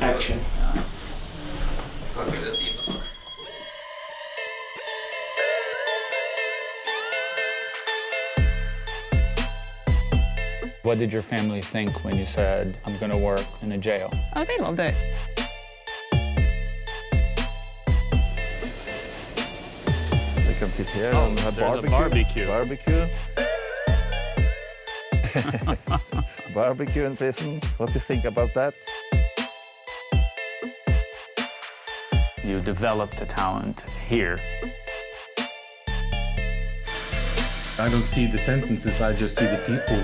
Action. What did your family think when you said, I'm going to work in a jail? Oh, they loved it. They can sit here and have barbecue. Barbecue. Barbecue in prison. What do you think about that? You developed a talent here. I don't see the sentences, I just see the people.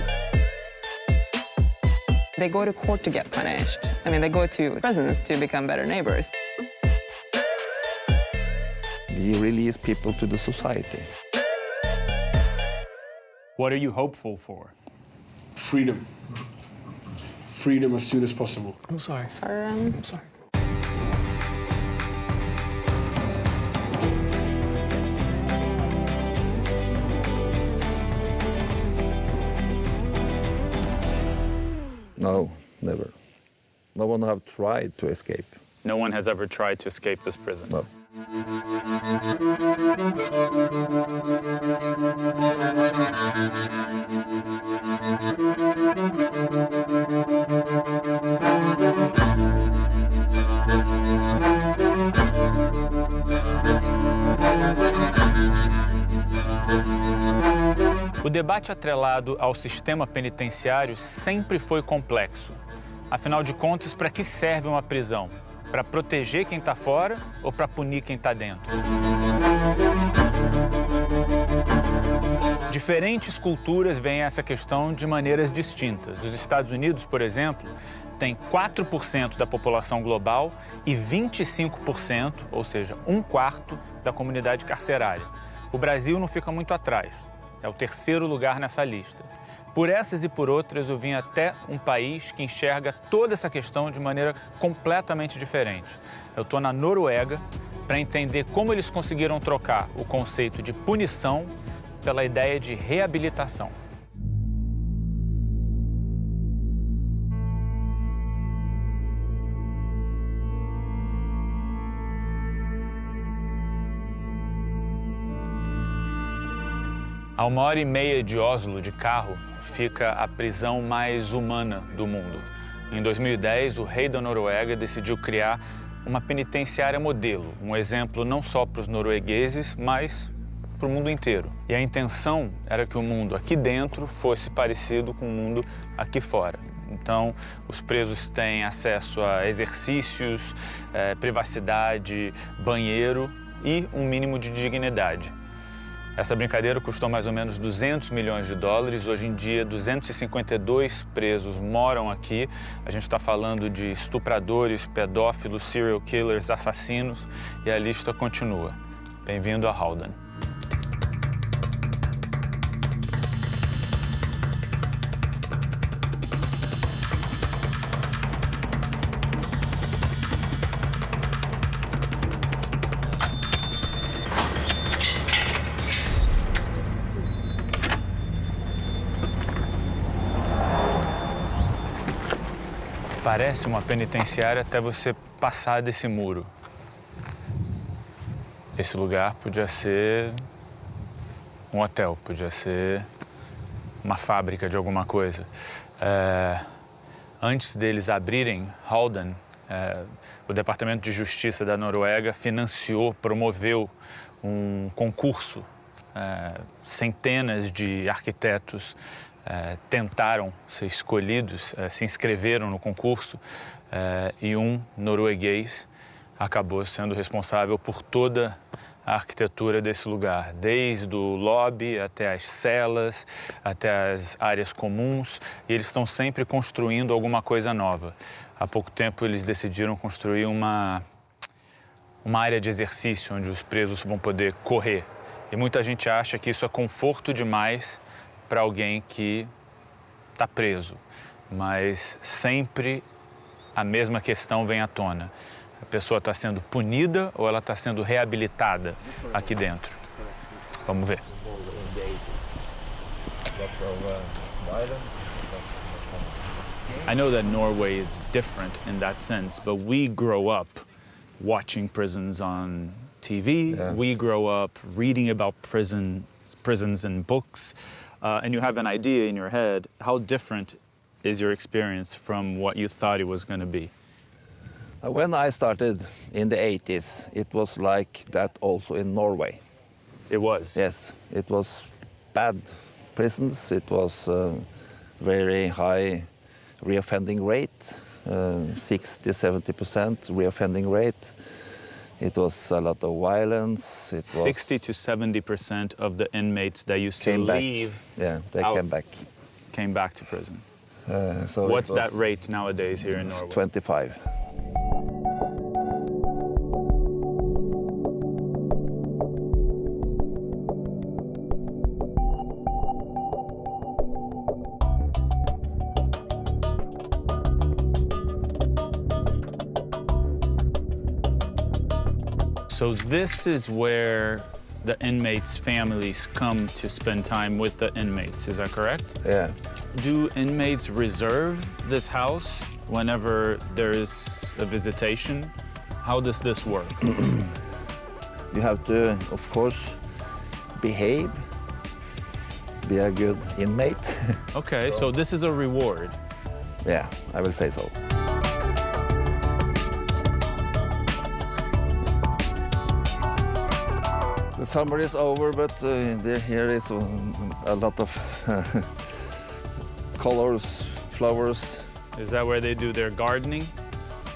They go to court to get punished. I mean, they go to prisons to become better neighbors. We release people to the society. What are you hopeful for? Freedom. Freedom as soon as possible. I'm sorry. I'm sorry. No, never. No one have tried to escape. No one has ever tried to escape this prison. No. O debate atrelado ao sistema penitenciário sempre foi complexo. Afinal de contas, para que serve uma prisão? Para proteger quem está fora ou para punir quem está dentro? Diferentes culturas veem essa questão de maneiras distintas. Os Estados Unidos, por exemplo, tem 4% da população global e 25%, ou seja, 1/4 da comunidade carcerária. O Brasil não fica muito atrás. É o terceiro lugar nessa lista. Por essas e por outras, eu vim até um país que enxerga toda essa questão de maneira completamente diferente. Eu estou na Noruega para entender como eles conseguiram trocar o conceito de punição pela ideia de reabilitação. A 1h30 de Oslo de carro fica a prisão mais humana do mundo. Em 2010, o rei da Noruega decidiu criar uma penitenciária modelo, um exemplo não só para os noruegueses, mas para o mundo inteiro. E a intenção era que o mundo aqui dentro fosse parecido com o mundo aqui fora. Então, os presos têm acesso a exercícios, privacidade, banheiro e um mínimo de dignidade. Essa brincadeira custou mais ou menos 200 milhões de dólares. Hoje em dia, 252 presos moram aqui. A gente está falando de estupradores, pedófilos, serial killers, assassinos e a lista continua. Bem-vindo a Halden. Parece uma penitenciária até você passar desse muro. Esse lugar podia ser um hotel, podia ser uma fábrica de alguma coisa. Antes deles abrirem Halden, o Departamento de Justiça da Noruega financiou, promoveu um concurso. Centenas de arquitetos tentaram ser escolhidos, se inscreveram no concurso e um norueguês acabou sendo responsável por toda a arquitetura desse lugar, desde o lobby até as celas, até as áreas comuns, e eles estão sempre construindo alguma coisa nova. Há pouco tempo eles decidiram construir uma área de exercício onde os presos vão poder correr. E muita gente acha que isso é conforto demais para alguém que está preso, mas sempre a mesma questão vem à tona. A pessoa está sendo punida ou ela está sendo reabilitada aqui dentro? Vamos ver. I know that Norway is different in that sense, but we grow up watching prisons on TV. Yeah. We grow up reading about prisons in books, and you have an idea in your head. How different is your experience from what you thought it was going to be? When I started in the 80s, it was like that also in Norway. It was. Yes, it was bad prisons. It was very high reoffending rate, 60–70% reoffending rate. It was a lot of violence. It was 60 to 70% of the inmates that used to came back. leave Yeah, they out. came back. to prison. So What's it was that rate nowadays here in Norway? 25. So this is where the inmates' families come to spend time with the inmates, is that correct? Yeah. Do inmates reserve this house whenever there's a visitation? How does this work? You have to, of course, behave, be a good inmate. Okay, so this is a reward. Yeah, I will say so. The summer is over, but here is a lot of colors, flowers. Is that where they do their gardening?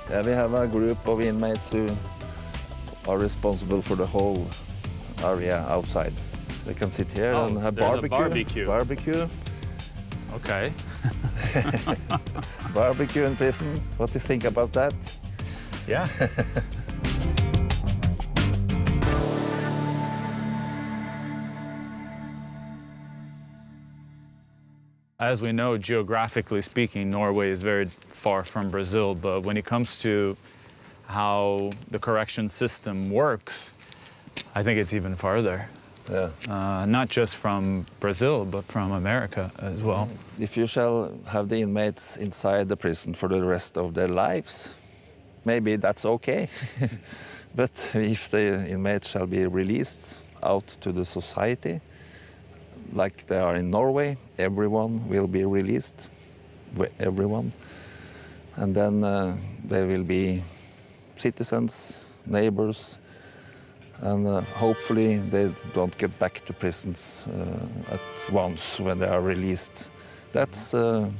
Yeah, we have a group of inmates who are responsible for the whole area outside. They can sit here Oh, and have there's a barbecue. barbecue. Barbecue. Okay. Barbecue in prison. What do you think about that? Yeah. As we know, geographically speaking, Norway is very far from Brazil, but when it comes to how the correction system works, I think it's even farther. Yeah. Not just from Brazil, but from America as well. If you shall have the inmates inside the prison for the rest of their lives, maybe that's okay. But if the inmates shall be released out to the society, like they are in Norway, everyone will be released, everyone. And then they will be citizens, neighbors, and hopefully they don't get back to prisons at once when they are released. That's the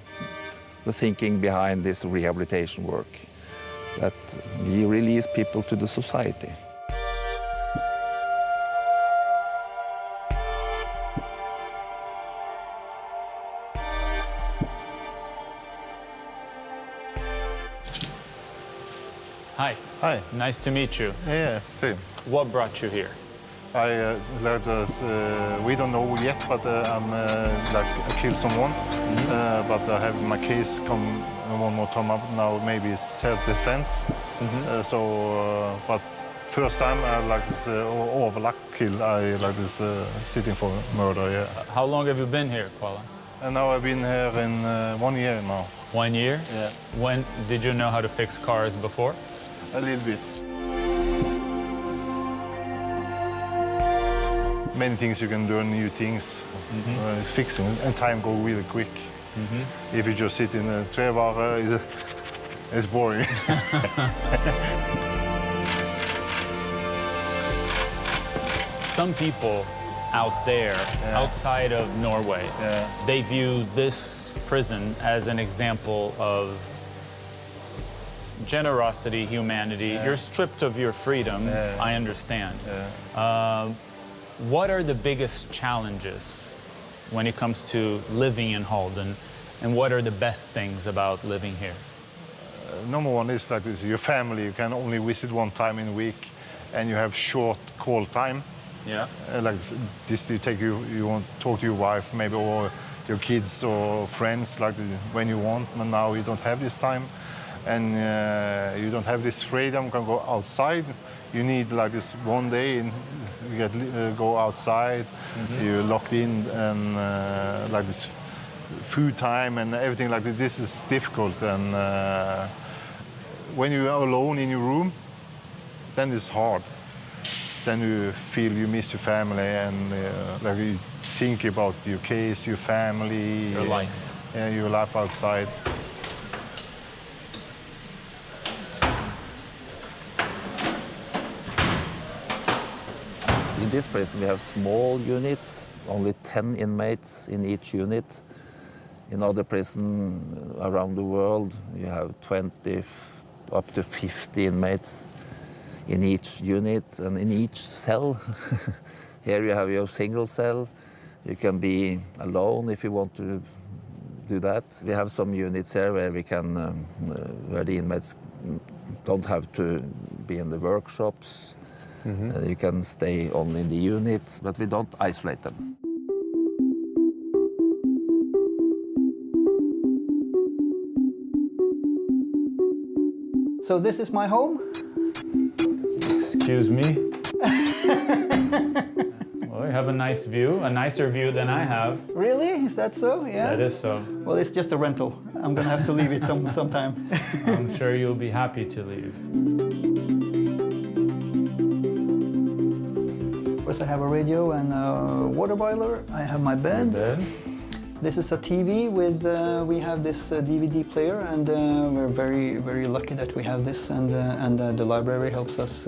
thinking behind this rehabilitation work, that we release people to the society. Hi. Hi. Nice to meet you. Yeah, same. What brought you here? I learned we don't know yet, but I'm like I killed someone. But I have my case come one more time up now. Maybe it's self-defense. But first time I like this overlap kill. I like this sitting for murder. Yeah. How long have you been here, Kuala? And now I've been here in 1 year now. 1 year? Yeah. When did you know how to fix cars before? A little bit. Many things you can learn, new things. It's fixing, and time goes really quick. If you just sit in a trevare, it's boring. Some people out there, outside of Norway, they view this prison as an example of generosity, humanity. You're stripped of your freedom, I understand. What are the biggest challenges when it comes to living in Halden, and what are the best things about living here? Number one is like this, your family, you can only visit one time in a week, and you have short call time. Yeah. Like this, you want to talk to your wife, maybe, or your kids or friends, like when you want, but now you don't have this time. And you don't have this freedom, you can go outside. You need like this one day, and you get go outside. You're locked in, and like this food time and everything like this. This is difficult, and when you are alone in your room, then it's hard. Then you feel you miss your family, and like you think about your case, your family, Your life. Yeah, your life outside. In this prison we have small units, only 10 inmates in each unit. In other prisons around the world you have 20 up to 50 inmates in each unit and in each cell. Here you have your single cell. You can be alone if you want to do that. We have some units here where we can, where the inmates don't have to be in the workshops. You can stay only in the unit, but we don't isolate them. So this is my home. Excuse me? Well, you have a nice view, a nicer view than I have. Really? Is that so? Yeah. That is so. Well, it's just a rental. I'm gonna have to leave it sometime. I'm sure you'll be happy to leave. First, I have a radio and a water boiler. I have my bed. Bed. This is a TV with, we have this DVD player, and we're very lucky that we have this, and the library helps us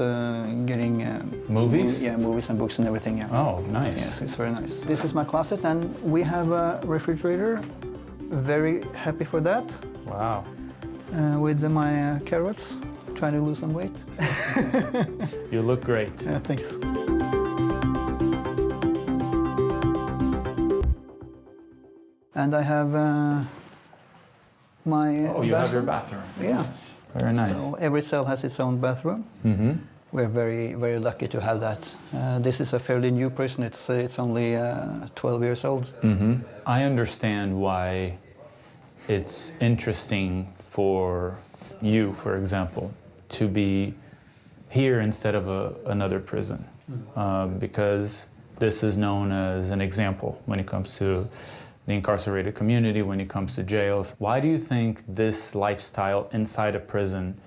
getting... Movies? Yeah, movies and books and everything, yeah. Oh, nice. Yes, it's very nice. This is my closet, and we have a refrigerator. Very happy for that. Wow. With my carrots, trying to lose some weight. You look great. Thanks. And I have my... Oh, you have your bathroom. Yeah. Very nice. So every cell has its own bathroom. Mm-hmm. We're very lucky to have that. This is a fairly new prison. It's only 12 years old. Mm-hmm. I understand why it's interesting for you, for example, to be here instead of another prison, because this is known as an example when it comes to the incarcerated community, when it comes to jails. Why do you think this lifestyle inside a prison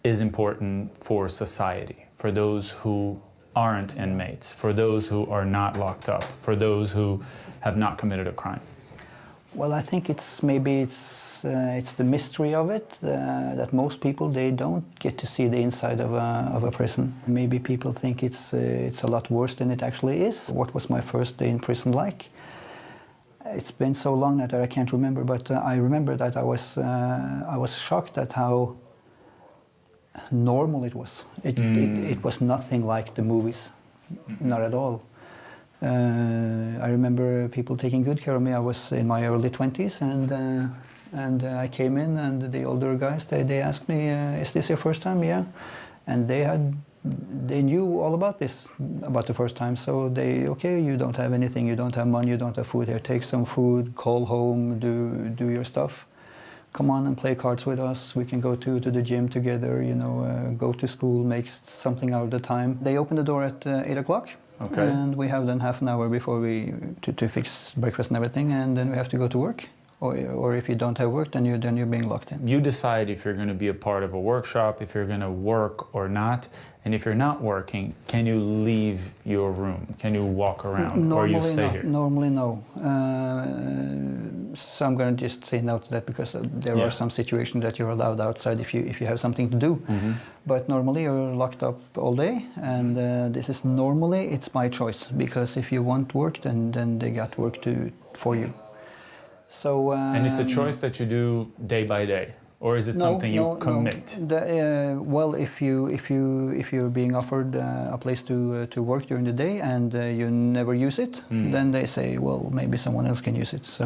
is important for society, for those who aren't inmates, for those who are not locked up, for those who have not committed a crime? Well, I think it's the mystery of it, that most people, they don't get to see the inside of a prison. Maybe people think it's a lot worse than it actually is. What was my first day in prison like? It's been so long that I can't remember, but I remember that I was shocked at how normal it was. It was nothing like the movies, not at all. I remember people taking good care of me. I was in my early 20s, and I came in, and the older guys, they asked me, "Is this your first time?" Yeah, and they knew all about this, about the first time. So okay, you don't have anything, you don't have money, you don't have food here. Take some food, call home, do your stuff. Come on and play cards with us. We can go to the gym together. You know, go to school, make something out of the time. They open the door at 8 o'clock. Okay. And we have then half an hour before to fix breakfast and everything, and then we have to go to work. Or if you don't have work, then you're being locked in. You decide if you're going to be a part of a workshop, if you're going to work or not. And if you're not working, can you leave your room? Can you walk around, Normally, or you stay no. here? Normally, no. So I'm going to just say no to that, because there are some situations that you're allowed outside if you have something to do. Mm-hmm. But normally you're locked up all day, and this is normally it's my choice, because if you want work, then they got work for you. So And it's a choice that you do day by day, or is it something you commit? No. Well, if you're being offered a place to work during the day and you never use it, then they say, well, maybe someone else can use it. So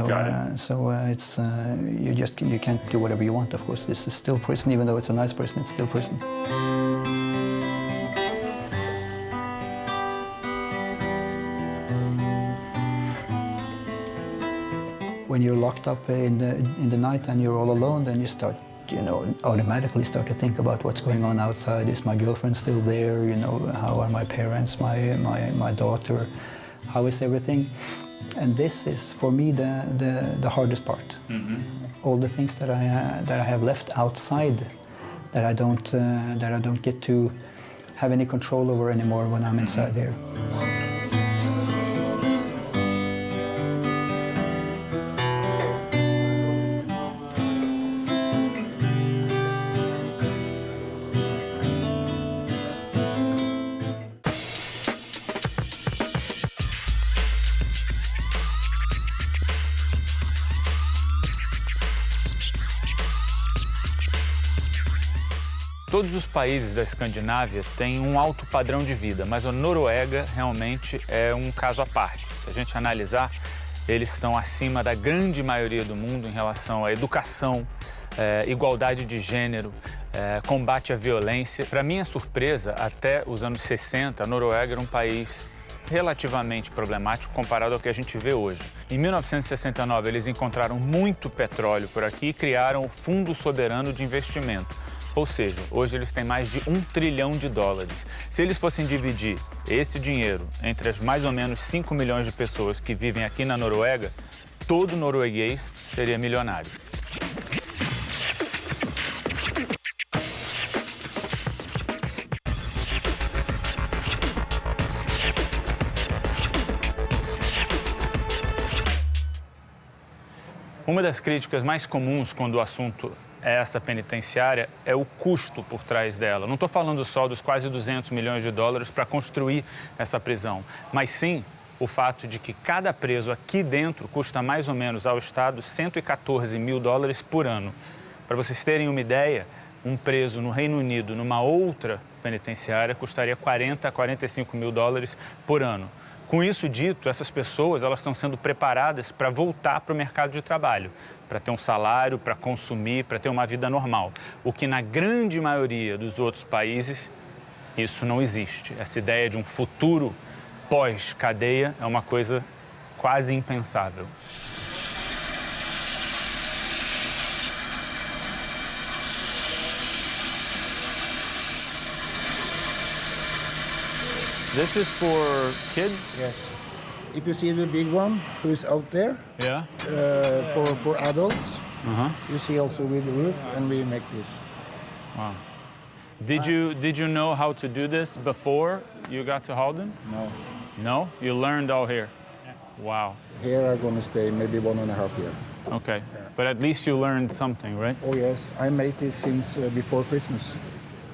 it's you can't do whatever you want. Of course, this is still prison, even though it's a nice prison. It's still prison. When you're locked up in the night and you're all alone, then you start, automatically start to think about what's going on outside. Is my girlfriend still there? How are my parents, my daughter? How is everything? And this is for me the hardest part. All the things that I have left outside, that I don't get to have any control over anymore when I'm inside here. Todos os países da Escandinávia têm um alto padrão de vida, mas a Noruega realmente é um caso à parte. Se a gente analisar, eles estão acima da grande maioria do mundo em relação à educação, igualdade de gênero, combate à violência. Para minha surpresa, até os anos 60, a Noruega era um país relativamente problemático comparado ao que a gente vê hoje. Em 1969, eles encontraram muito petróleo por aqui e criaram o Fundo Soberano de Investimento. Ou seja, hoje eles têm mais de $1 trilhão. Se eles fossem dividir esse dinheiro entre as mais ou menos 5 milhões de pessoas que vivem aqui na Noruega, todo norueguês seria milionário. Uma das críticas mais comuns quando o assunto é essa penitenciária é o custo por trás dela. Não estou falando só dos quase $200 milhões para construir essa prisão, mas sim o fato de que cada preso aqui dentro custa mais ou menos ao Estado $114 mil por ano. Para vocês terem uma ideia, um preso no Reino Unido, numa outra penitenciária, custaria $40 a $45 mil por ano. Com isso dito, essas pessoas elas estão sendo preparadas para voltar para o mercado de trabalho, para ter um salário, para consumir, para ter uma vida normal. O que na grande maioria dos outros países, isso não existe. Essa ideia de um futuro pós-cadeia é uma coisa quase impensável. This is for kids? Yes. If you see the big one who is out there, Yeah. For adults, you see also with the roof, and we make this. Wow. Did you know how to do this before you got to Halden? No. No? You learned all here? Wow. Here I'm gonna stay maybe 1.5 years. Okay. But at least you learned something, right? Oh yes, I made this since before Christmas.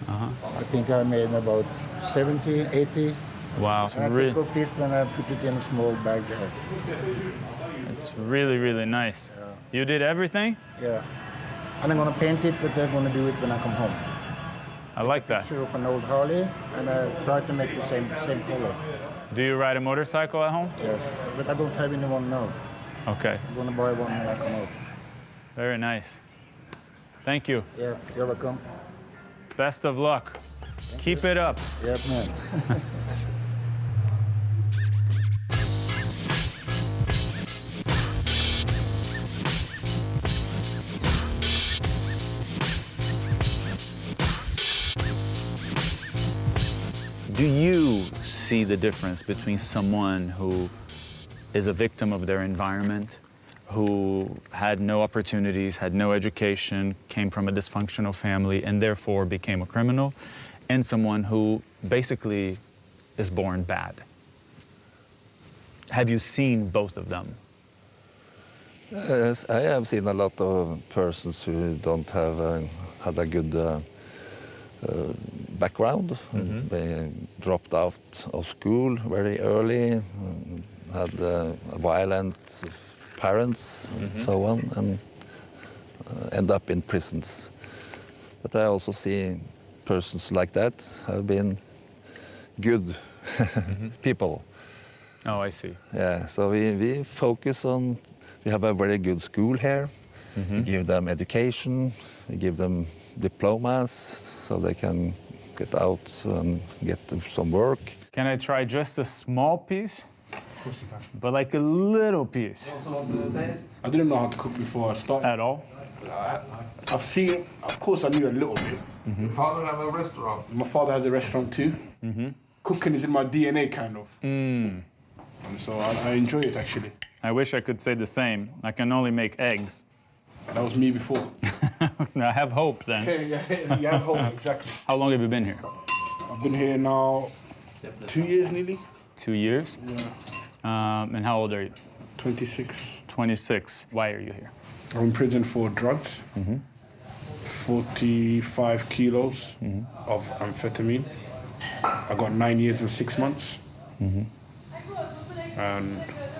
I think I made about 70, 80. Wow. And I take off this when I put it in a small bag there. It's really, really nice. You did everything? Yeah. And I'm gonna paint it, but I'm gonna do it when I come home. I like that. Picture of an old Harley, and I try to make the same color. Do you ride a motorcycle at home? Yes, but I don't have anyone now. Okay. I'm gonna buy one when I come out. Very nice. Thank you. Yeah, you're welcome. Best of luck. Keep it up. Yeah, man. Do you see the difference between someone who is a victim of their environment, who had no opportunities, had no education, came from a dysfunctional family, and therefore became a criminal, and someone who basically is born bad? Have you seen both of them? Yes, I have seen a lot of persons who don't have had a good background. They dropped out of school very early, had violent parents, so on, and end up in prisons. But I also see persons like that have been good people. Oh, I see. Yeah, so we focus on, we have a very good school here. We give them education, we give them diplomas so they can get out and get some work. Can I try just a small piece? But like a little piece. I didn't know how to cook before I started. At all? I've seen, of course I knew a little bit. Your father have a restaurant. My father has a restaurant too. Cooking is in my DNA kind of. man. So I enjoy it, actually. I wish I could say the same. I can only make eggs. That was me before. I have hope then. Yeah, you have hope, exactly. How long have you been here? I've been here now 2 years nearly. 2 years? Yeah. And how old are you? 26. 26. Why are you here? I'm in prison for drugs. 45 kilos of amphetamine. I got 9 years and 6 months. And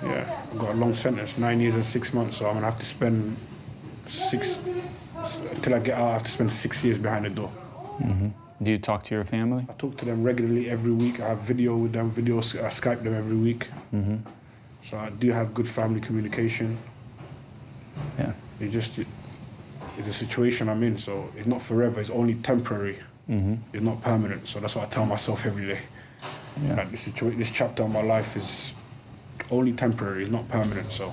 yeah, I got a long sentence, 9 years and 6 months. So I'm gonna have to spend until I get out, I have to spend 6 years behind the door. Do you talk to your family? I talk to them regularly every week. I have video with them, I Skype them every week. So I do have good family communication. Yeah. It's a situation I'm in, so it's not forever, it's only temporary. It's not permanent, so that's what I tell myself every day. Yeah. Like this chapter of my life is only temporary, it's not permanent, so.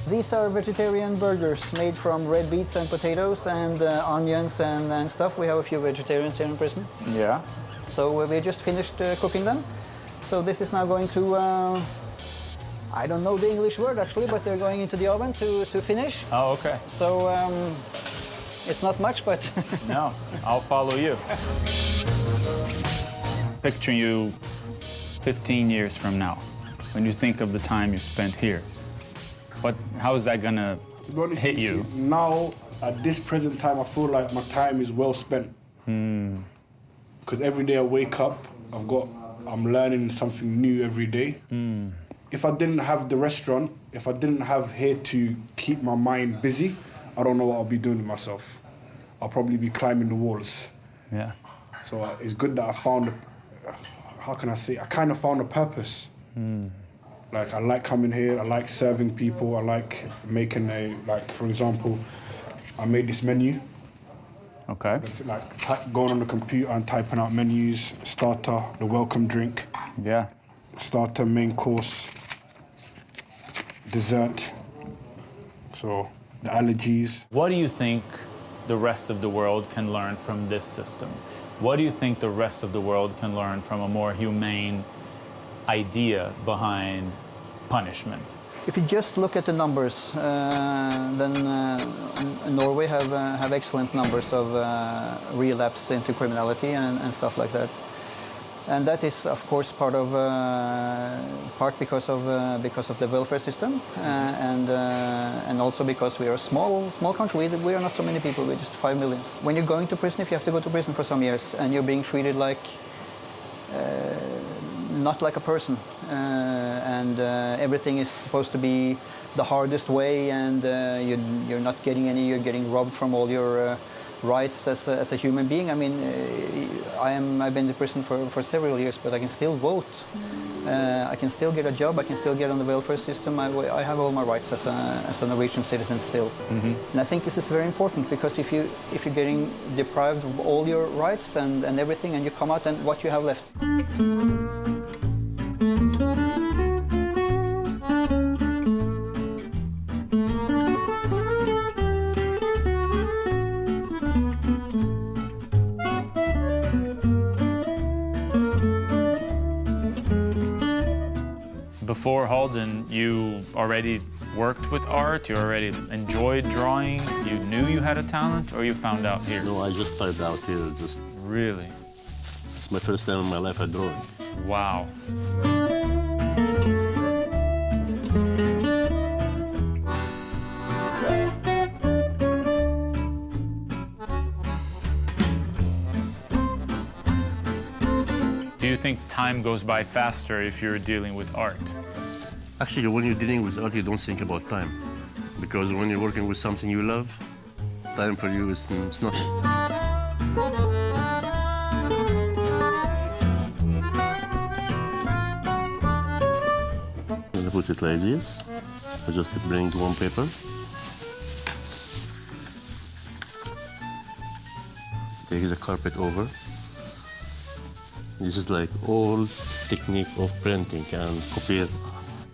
These are vegetarian burgers made from red beets and potatoes and onions and stuff. We have a few vegetarians here in prison. Yeah. So we just finished cooking them. So this is now going to, I don't know the English word actually, but they're going into the oven to finish. Oh, okay. So it's not much, but... No, I'll follow you. Picture you 15 years from now, when you think of the time you spent here. How is that gonna hit you? Now, at this present time, I feel like my time is well spent. Because every day I wake up, I'm learning something new every day. If I didn't have the restaurant, if I didn't have here to keep my mind busy, I don't know what I'll be doing with myself. I'll probably be climbing the walls. Yeah. So it's good that I found, how can I say, I kind of found a purpose. Like, I like coming here, I like serving people, I like making for example, I made this menu. Okay. Like going on the computer and typing out menus, starter, the welcome drink. Yeah. Starter, main course, dessert. So, the allergies. What do you think the rest of the world can learn from this system? What do you think the rest of the world can learn from a more humane idea behind punishment? If you just look at the numbers, then Norway have excellent numbers of relapse into criminality and stuff like that. And that is, of course, part because of the welfare system, and also because we are a small country. We are not so many people. We're just 5 million. When you're going to prison, if you have to go to prison for some years, and you're being treated like not like a person, and everything is supposed to be the hardest way, and you're not getting any. You're getting robbed from all your rights as a human being. I mean, I've been in prison for several years, but I can still vote. I can still get a job. I can still get on the welfare system. I have all my rights as a Norwegian citizen still. And I think this is very important, because if you're getting deprived of all your rights and everything, and you come out, and what you have left. Before Halden, you already worked with art, you already enjoyed drawing, you knew you had a talent, or you found out here? No, I just found out here. Really? It's my first time in my life I draw. Wow. Do you think time goes by faster if you're dealing with art? Actually, when you're dealing with art, you don't think about time. Because when you're working with something you love, time for you is nothing. I'm gonna put it like this. I just bring one paper. Take the carpet over. This is like old technique of printing and copy.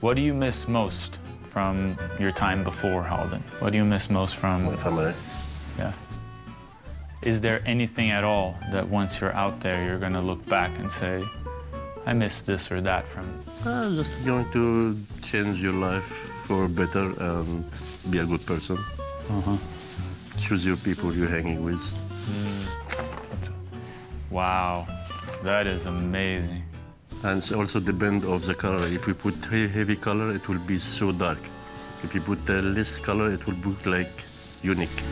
What do you miss most from your time before Halden? What do you miss most from... My family. Yeah. Is there anything at all that once you're out there, you're gonna look back and say, I miss this or that from... Just going to change your life for better and be a good person. Choose your people you're hanging with. Wow, that is amazing. And it also depends of the color. If we put heavy color, it will be so dark. If you put less color, it will look like unique.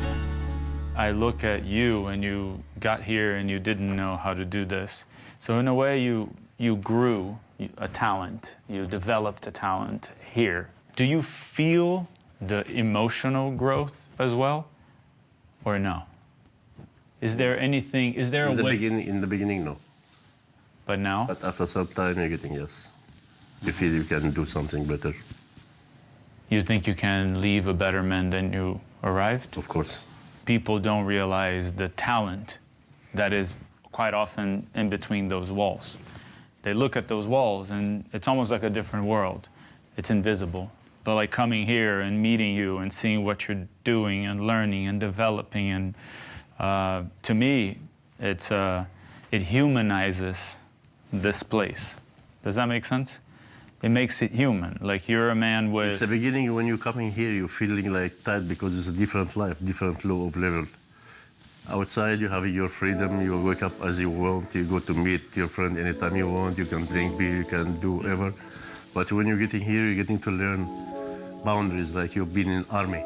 I look at you and you got here and you didn't know how to do this. So in a way, you grew a talent, you developed a talent here. Do you feel the emotional growth as well, or no? Is there anything, is there a way? In the beginning, no. But now? But after some time, you're getting yes. You feel you can do something better. You think you can leave a better man than you arrived? Of course. People don't realize the talent that is quite often in between those walls. They look at those walls and it's almost like a different world. It's invisible. But like coming here and meeting you and seeing what you're doing and learning and developing, and to me, it humanizes this place. Does that make sense? It makes it human. Like you're a man with... It's the beginning when you're coming here, you're feeling like tight because it's a different life, different low of level. Outside, you have your freedom, you wake up as you want, you go to meet your friend anytime you want, you can drink beer, you can do whatever. But when you're getting here, you're getting to learn boundaries like you've been in army.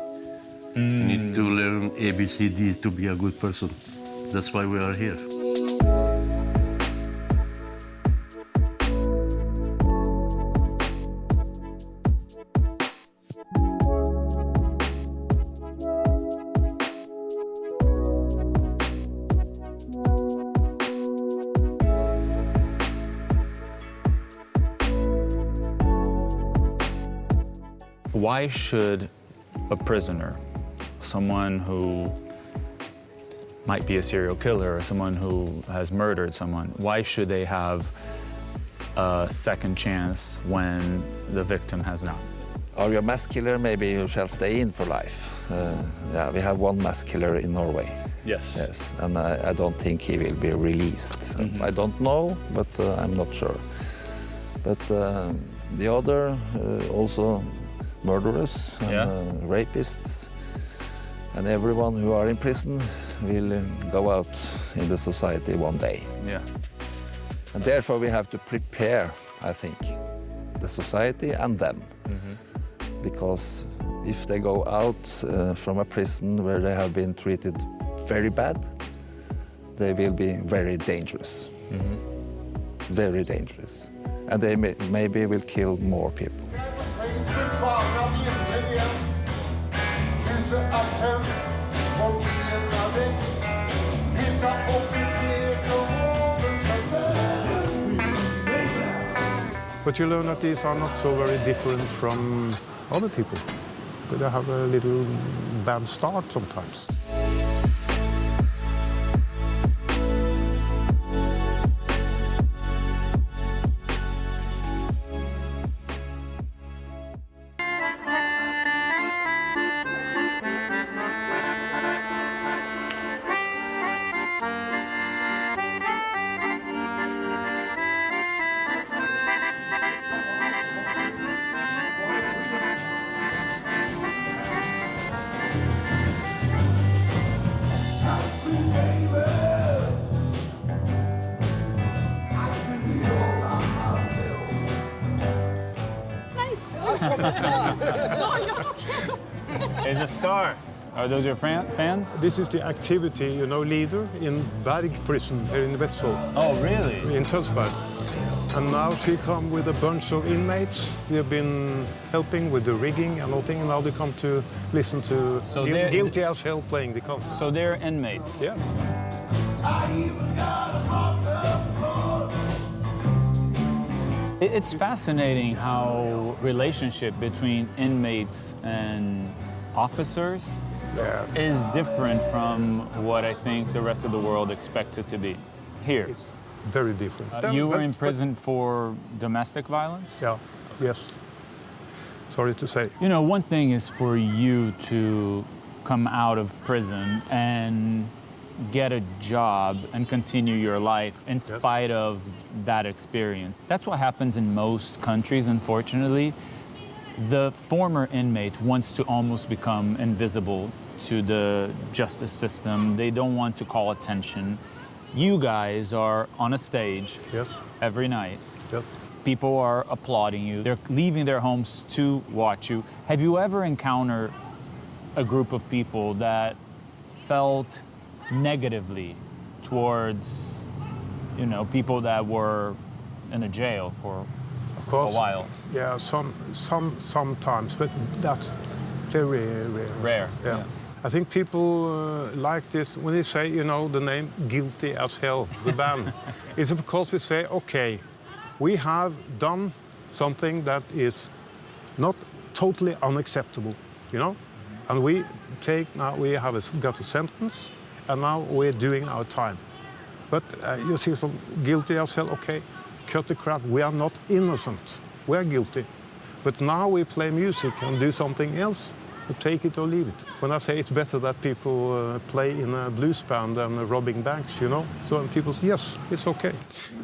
You need to learn ABCD to be a good person. That's why we are here. Why should a prisoner, someone who might be a serial killer or someone who has murdered someone, why should they have a second chance when the victim has not? Are you a mass killer? Maybe you shall stay in for life. Yeah, we have one mass killer in Norway. Yes. Yes, and I don't think he will be released. I don't know, but I'm not sure. But the other also murderers and rapists, and everyone who are in prison will go out in the society one day. Yeah. And therefore we have to prepare, I think, the society and them. Because if they go out from a prison where they have been treated very bad, they will be very dangerous. Very dangerous. And they maybe will kill more people. But you learn that these are not so very different from other people. But they have a little bad start sometimes. It's a star. Are those your fans? This is the activity, leader in Berg prison here in Westfold. Oh, really? In Tønsberg. And now she come with a bunch of inmates. We have been helping with the rigging and all things, and now they come to listen to Guilty as Hell playing the concert. So they're inmates? Yes. It's fascinating how relationship between inmates and officers is different from what I think the rest of the world expects it to be here. It's very different. You were in prison for domestic violence? Yeah, yes. Sorry to say. One thing is for you to come out of prison and get a job and continue your life in spite of that experience. That's what happens in most countries, unfortunately. The former inmate wants to almost become invisible to the justice system. They don't want to call attention. You guys are on a stage every night. People are applauding you. They're leaving their homes to watch you. Have you ever encountered a group of people that felt negatively towards, you know, people that were in a jail for a while? Yeah, sometimes, but that's very rare. Yeah. I think people like this when they say, you know, the name Guilty as Hell, the band. It's because we say, okay, we have done something that is not totally unacceptable, you know? And we got a sentence, and now we're doing our time. But you see, from Guilty as Hell, okay, cut the crap, we are not innocent, we are guilty. But now we play music and do something else. Take it or leave it. When I say it's better that people play in a blues band than robbing banks, you know? So people say, yes, it's okay.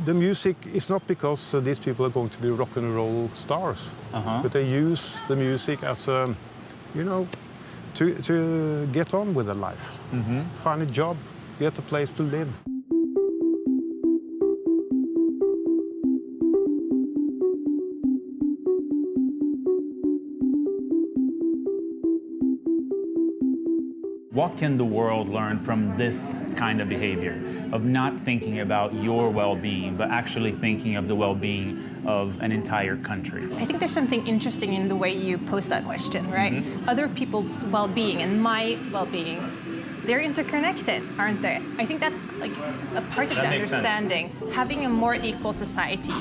The music is not because these people are going to be rock and roll stars, but they use the music as a, you know, to get on with their life. Find a job, get a place to live. What can the world learn from this kind of behavior, of not thinking about your well-being, but actually thinking of the well-being of an entire country? I think there's something interesting in the way you pose that question, right? Other people's well-being and my well-being, they're interconnected, aren't they? I think that's like a part of the understanding. Having a more equal society,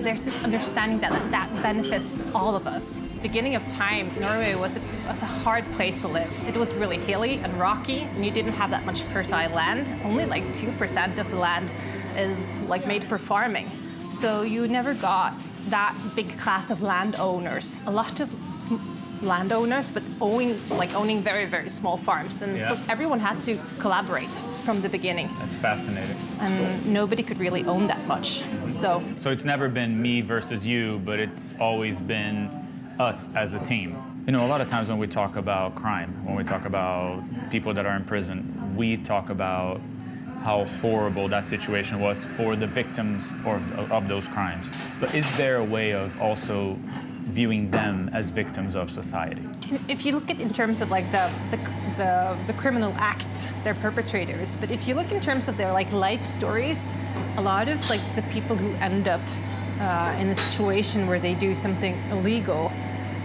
there's this understanding that benefits all of us. Beginning of time, Norway was a hard place to live. It was really hilly and rocky, and you didn't have that much fertile land. Only like 2% of the land is like made for farming. So you never got that big class of landowners. A lot of landowners, but owning very, very small farms. And so everyone had to collaborate from the beginning. That's fascinating. And nobody could really own that much. So it's never been me versus you, but it's always been us as a team. You know, a lot of times when we talk about crime, when we talk about people that are in prison, we talk about how horrible that situation was for the victims of those crimes. But is there a way of also viewing them as victims of society? If you look at in terms of like the criminal act, they're perpetrators. But if you look in terms of their like life stories, a lot of like the people who end up in a situation where they do something illegal,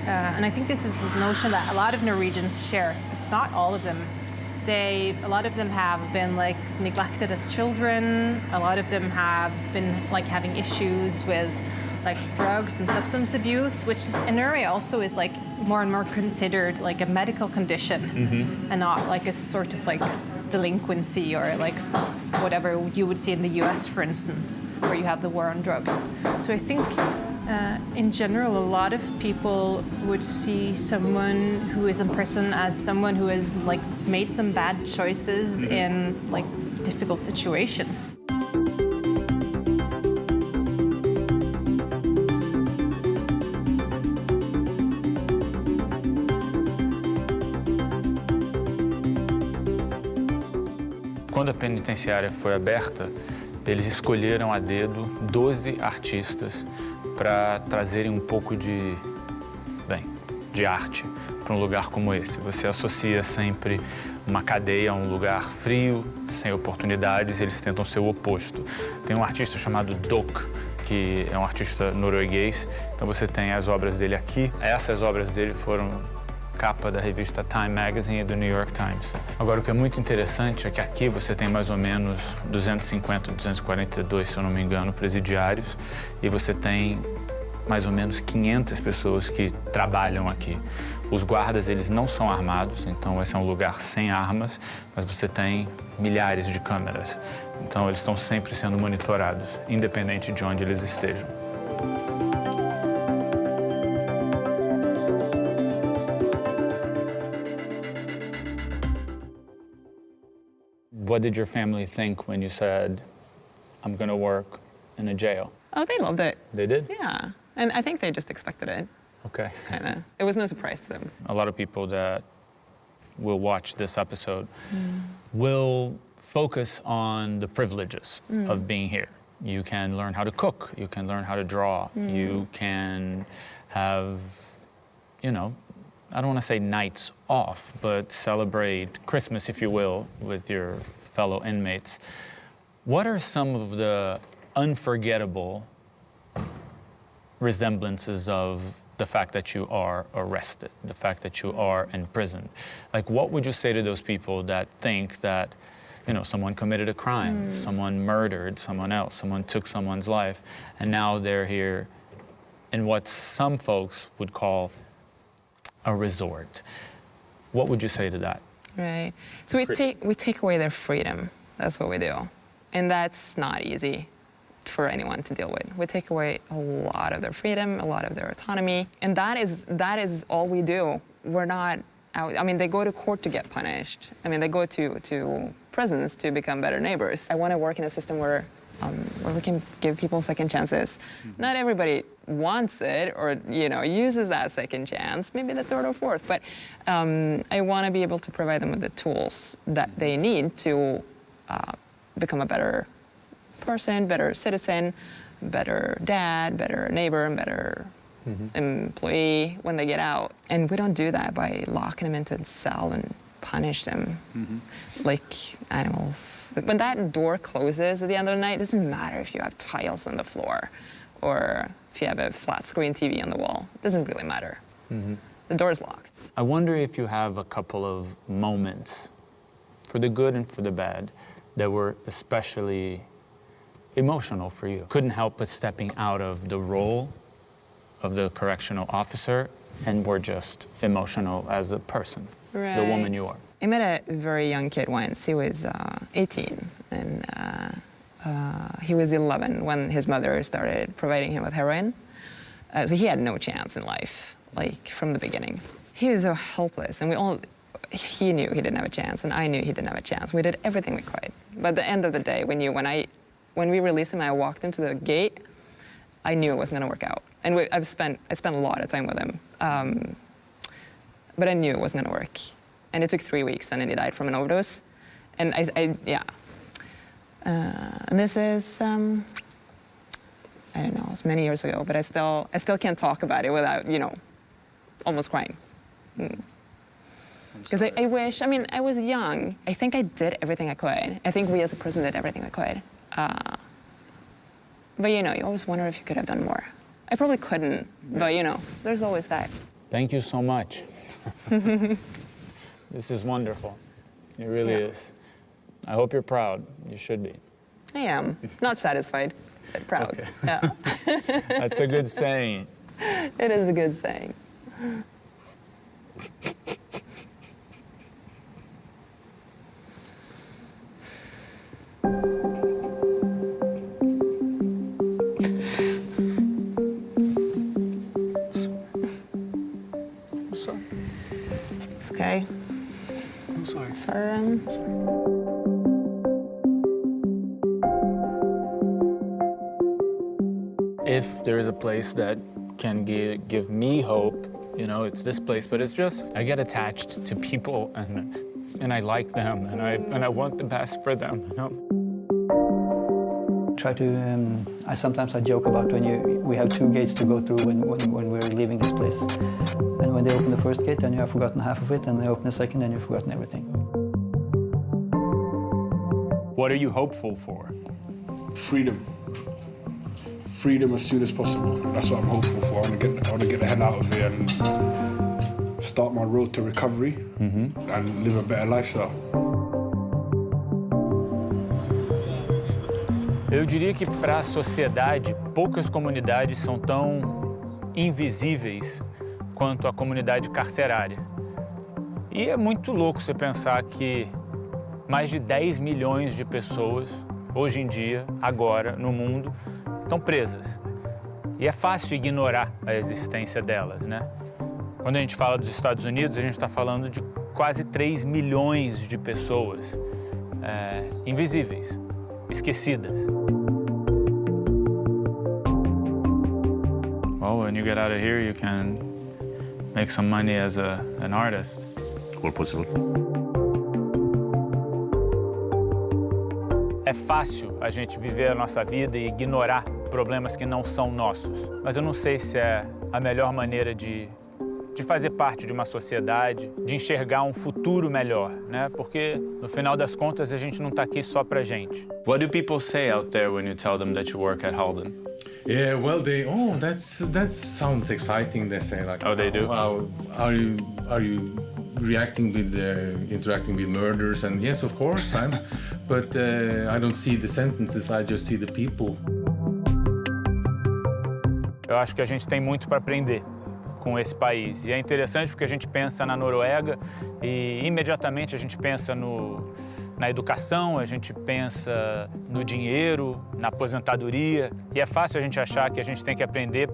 and I think this is the notion that a lot of Norwegians share, if not all of them. A lot of them have been like neglected as children. A lot of them have been like having issues with like drugs and substance abuse, which in Norway also is like more and more considered like a medical condition and not like a sort of like delinquency or like whatever you would see in the US, for instance, where you have the war on drugs. So I think in general, a lot of people would see someone who is in prison as someone who has like made some bad choices in like difficult situations. Quando a penitenciária foi aberta, eles escolheram a dedo 12 artistas para trazerem um pouco de arte para um lugar como esse. Você associa sempre uma cadeia a um lugar frio, sem oportunidades, eles tentam ser o oposto. Tem um artista chamado Dok, que é um artista norueguês, então você tem as obras dele aqui. Essas obras dele foram capa da revista Time Magazine e do New York Times. Agora, o que é muito interessante é que aqui você tem mais ou menos 250, 242, se eu não me engano, presidiários, e você tem mais ou menos 500 pessoas que trabalham aqui. Os guardas, eles não são armados, então esse é um lugar sem armas, mas você tem milhares de câmeras. Então eles estão sempre sendo monitorados, independente de onde eles estejam. What did your family think when you said, I'm going to work in a jail? Oh, they loved it. They did? Yeah. And I think they just expected it. Okay. Kinda. It was no surprise to them. A lot of people that will watch this episode will focus on the privileges of being here. You can learn how to cook, you can learn how to draw, you can have, you know, I don't want to say nights off, but celebrate Christmas, if you will, with your fellow inmates. What are some of the unforgettable resemblances of the fact that you are arrested, the fact that you are in prison? Like, what would you say to those people that think that, you know, someone committed a crime, someone murdered someone else, someone took someone's life, and now they're here in what some folks would call a resort? What would you say to that? Right. So we take away their freedom. That's what we do. And that's not easy for anyone to deal with. We take away a lot of their freedom, a lot of their autonomy, and that is all we do. We're not out. I mean, they go to court to get punished. I mean, they go to prisons to become better neighbors. I want to work in a system where we can give people second chances. Not everybody wants it or, you know, uses that second chance, maybe the third or fourth, but I want to be able to provide them with the tools that they need to become a better person, better citizen, better dad, better neighbor, and better employee when they get out. And we don't do that by locking them into a cell and punish them like animals. When that door closes at the end of the night, it doesn't matter if you have tiles on the floor or if you have a flat screen TV on the wall. It doesn't really matter. The door's locked. I wonder if you have a couple of moments, for the good and for the bad, that were especially emotional for you. Couldn't help but stepping out of the role of the correctional officer and were just emotional as a person, the woman you are. I met a very young kid once. He was 18, and he was 11 when his mother started providing him with heroin. So he had no chance in life, like from the beginning. He was so helpless, and he knew he didn't have a chance, and I knew he didn't have a chance. We did everything we could. But at the end of the day, when we released him, I walked him to the gate. I knew it wasn't going to work out, and I spent a lot of time with him. But I knew it wasn't going to work, and it took 3 weeks, and then he died from an overdose. And and this is I don't know, it's many years ago, but I still can't talk about it without, you know, almost crying. Because I wish, I mean, I was young. I think I did everything I could. I think we as a prison did everything we could. But, you know, you always wonder if you could have done more. I probably couldn't, but, you know, there's always that. Thank you so much. This is wonderful. It really is. I hope you're proud. You should be. I am. Not satisfied, but proud. Okay. Yeah. That's a good saying. It is a good saying. It's okay. I'm sorry. If there is a place that can give me hope, you know, it's this place. But it's just, I get attached to people, and I like them, and I want the best for them, you know? Try to, sometimes I joke about we have 2 gates to go through when we're leaving this place. And when they open the first gate, then you have forgotten half of it, and they open the second, then you've forgotten everything. What are you hopeful for? Freedom. Freedom as soon as possible. That's what I'm hopeful for. I want to get the hell out of here and start my road to recovery and live a better lifestyle. Eu diria que para a sociedade, poucas comunidades são tão invisíveis quanto a comunidade carcerária. E é muito louco você pensar que mais de 10 milhões de pessoas, hoje em dia, agora, no mundo, estão presas. E é fácil ignorar a existência delas, né? Quando a gente fala dos Estados Unidos, a gente está falando de quase 3 milhões de pessoas invisíveis, esquecidas. Well, when you get out of here, you can make some money as an artist. All possible. É fácil a gente viver a nossa vida e ignorar problemas que não são nossos. Mas eu não sei se é a melhor maneira de fazer parte de uma sociedade, de enxergar um futuro melhor, né? Porque, no final das contas, a gente não está aqui só pra gente. What do people say out there when you tell them that you work at Halden? Yeah, well, that sounds exciting. They say like, oh, they do. Wow, are you interacting with murders? And yes, of course, but I don't see the sentences. I just see the people. Eu acho que a gente tem muito para aprender com esse país. E é interessante porque a gente pensa na Noruega e imediatamente a gente pensa na educação, a gente pensa no dinheiro, na aposentadoria. E é fácil a gente achar que a gente tem que aprender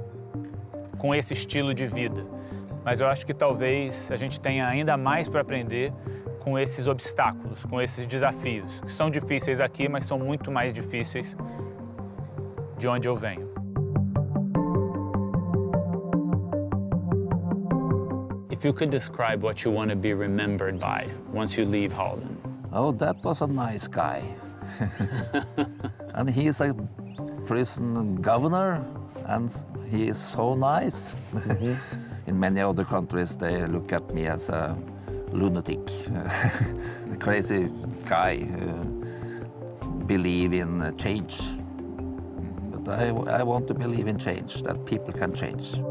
com esse estilo de vida. Mas eu acho que talvez a gente tenha ainda mais para aprender com esses obstáculos, com esses desafios, que são difíceis aqui, mas são muito mais difíceis de onde eu venho. If you could describe what you want to be remembered by once you leave Halden. Oh, that was a nice guy. And he is a prison governor, and he is so nice. In many other countries, they look at me as a lunatic, a crazy guy who believe in change. But I want to believe in change, that people can change.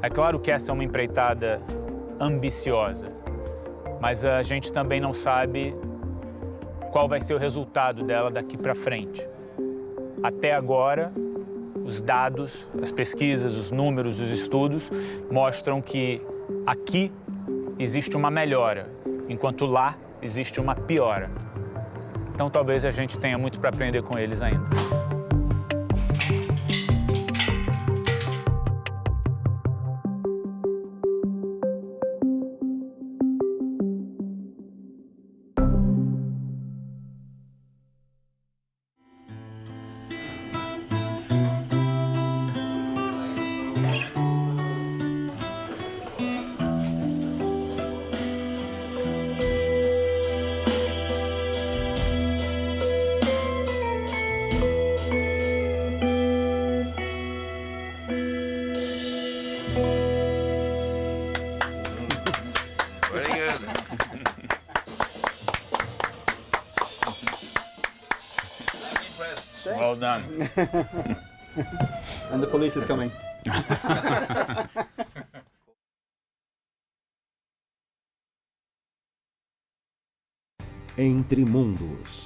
É claro que essa é uma empreitada ambiciosa, mas a gente também não sabe qual vai ser o resultado dela daqui para frente. Até agora, os dados, as pesquisas, os números, os estudos mostram que aqui existe uma melhora, enquanto lá existe uma piora. Então talvez a gente tenha muito para aprender com eles ainda. Well done. And the police is coming. Entre Mundos.